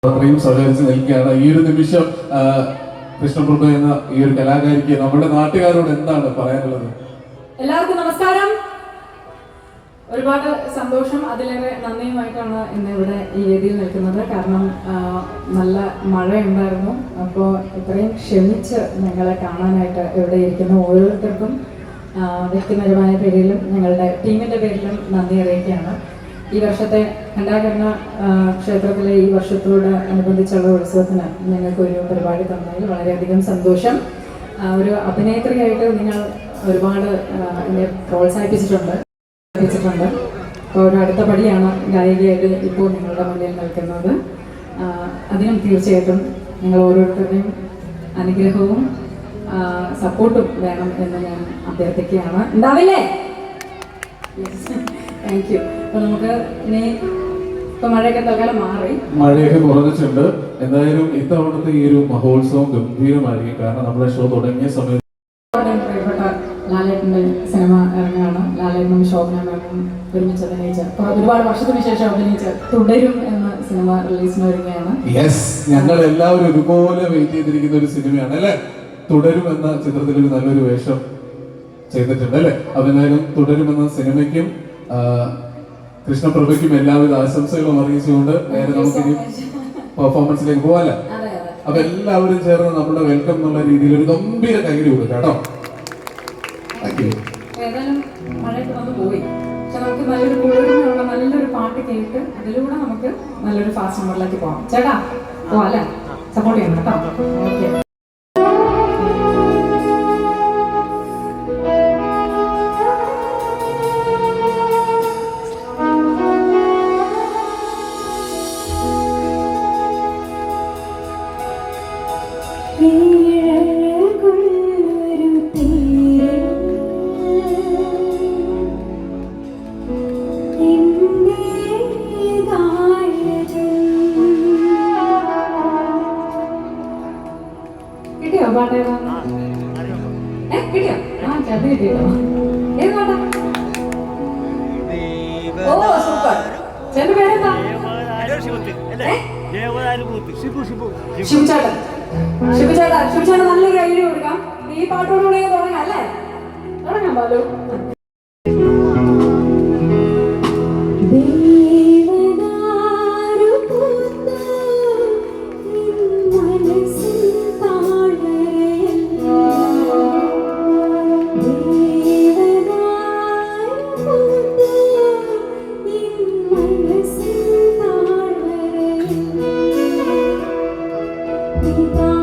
അത്രയും സഹകരിച്ച് നിൽക്കുകയാണ്. ഈ ഒരു നിമിഷം കൃഷ്ണപ്രഭ എന്ന ഈ ഒരു കലാകാരിക്ക് നമ്മുടെ നാട്ടുകാരോട് എന്താണ് പറയാനുള്ളത്? എല്ലാവർക്കും നമസ്കാരം. ഒരുപാട് സന്തോഷം, അതിലേറെ നന്ദിയുമായിട്ടാണ് ഇന്ന് ഇവിടെ ഈ വേദിയിൽ നിൽക്കുന്നത്. കാരണം നല്ല മഴയുണ്ടായിരുന്നു. അപ്പോൾ ഇത്രയും ക്ഷമിച്ച് ഞങ്ങളെ കാണാനായിട്ട് ഇവിടെ ഇരിക്കുന്ന ഓരോരുത്തർക്കും വ്യക്തിപരമായ പേരിലും ഞങ്ങളുടെ ടീമിൻ്റെ പേരിലും നന്ദി അറിയിക്കുകയാണ്. ഈ വർഷത്തെ ഖണ്ഡാകർണ ക്ഷേത്രത്തിലെ ഈ വർഷത്തോട് അനുബന്ധിച്ചുള്ള ഉത്സവത്തിന് ഞങ്ങൾക്കൊരു പരിപാടി തന്നതിൽ വളരെയധികം സന്തോഷം. ഒരു അഭിനേത്രിയായിട്ട് നിങ്ങൾ ഒരുപാട് എന്നെ പ്രോത്സാഹിപ്പിച്ചിട്ടുണ്ട്. അപ്പോൾ ഒരു അടുത്ത പടിയാണ് ഗായികയായിട്ട് ഇപ്പോൾ നിങ്ങളുടെ മുന്നിൽ നിൽക്കുന്നത്. അതിനും തീർച്ചയായിട്ടും നിങ്ങൾ ഓരോരുത്തരുടെയും അനുഗ്രഹവും സപ്പോർട്ടും വേണം എന്ന് ഞാൻ അഭ്യർത്ഥിക്കുകയാണ്. ഉണ്ടാവില്ലേ? Thank you. അപ്പോൾ നമുക്ക് ഇനി ഇപ്പം മഴയൊക്കെ തൽക്കാലം മാറി, മഴയൊക്കെ കുറഞ്ഞിട്ടുണ്ട്. എന്തായാലും ഇത്തവണത്തെ ഈ ഒരു മഹോത്സവം ഗംഭീരമായിരിക്കും. കാരണം നമ്മുടെ ഷോ തുടങ്ങിയ സമയത്ത് പ്രിയപ്പെട്ട ലാലേട്ടൻ്റെ സിനിമ ഇറങ്ങുകയാണ്. ലാലേട്ടനും ശോഭന മാമും ഒരുമിച്ച് അഭിനയിച്ച ഒരുപാട് വർഷത്തിന് ശേഷം അഭിനയിച്ച തുടരും എന്ന സിനിമ റിലീസിന് വരികയാണ്. യെസ്, ഞങ്ങൾ എല്ലാവരും ഒരുപോലെ വെയിറ്റ് ചെയ്തിരിക്കുന്ന ഒരു സിനിമയാണ് അല്ലേ. തുടരും എന്ന ചിത്രത്തിൽ ഒരു നല്ലൊരു വേഷം ചെയ്തിട്ടുണ്ട് അല്ലേ. അപ്പൊ എന്തായാലും തുടരും എന്ന സിനിമയ്ക്കും കൃഷ്ണപ്രഭയ്ക്കും എല്ലാവിധ ആശംസകളും അറിയിച്ചുകൊണ്ട് നേരെ നമുക്കിനി പെർഫോമൻസിലേക്ക് പോവാല്ലേ. അപ്പൊ എല്ലാവരും ചേർന്ന് നമ്മുടെ വെൽക്കം എന്നുള്ള രീതിയിൽ ഒരു ഗംഭീര കൈയ്യടി കൊടുക്കാം കേട്ടോ. ഏതായാലും മഴയൊക്കെ വന്ന് പോയി. പക്ഷെ നമുക്ക് നല്ലൊരു കുളിർമയുള്ള നല്ലൊരു പാട്ട് കേട്ട് അതിലൂടെ നമുക്ക് നല്ലൊരു ഫാസ്റ്റ് നമ്പറിലേക്ക് പോകാം. ചേട്ടാ പോവാം അല്ലേ? സപ്പോർട്ട് ചെയ്യണം കേട്ടോ. ഓക്കെ. കിട്ടിയോ പാട്ട്? കിട്ടിയോ? ചേട്ടൻ കിട്ടിയോ? ഏത് പാട്ടാ? ഓ സൂപ്പർ. ചേട്ടൻ പേരെന്താ? ശിവചേട്ടൻ. ശിവചേട്ടൻ നല്ലൊരു ഐഡിയ കൊടുക്കാം. ഈ പാട്ടോടുകൂടി തുടങ്ങാം അല്ലേ? തുടങ്ങാം ബാലു. Bye.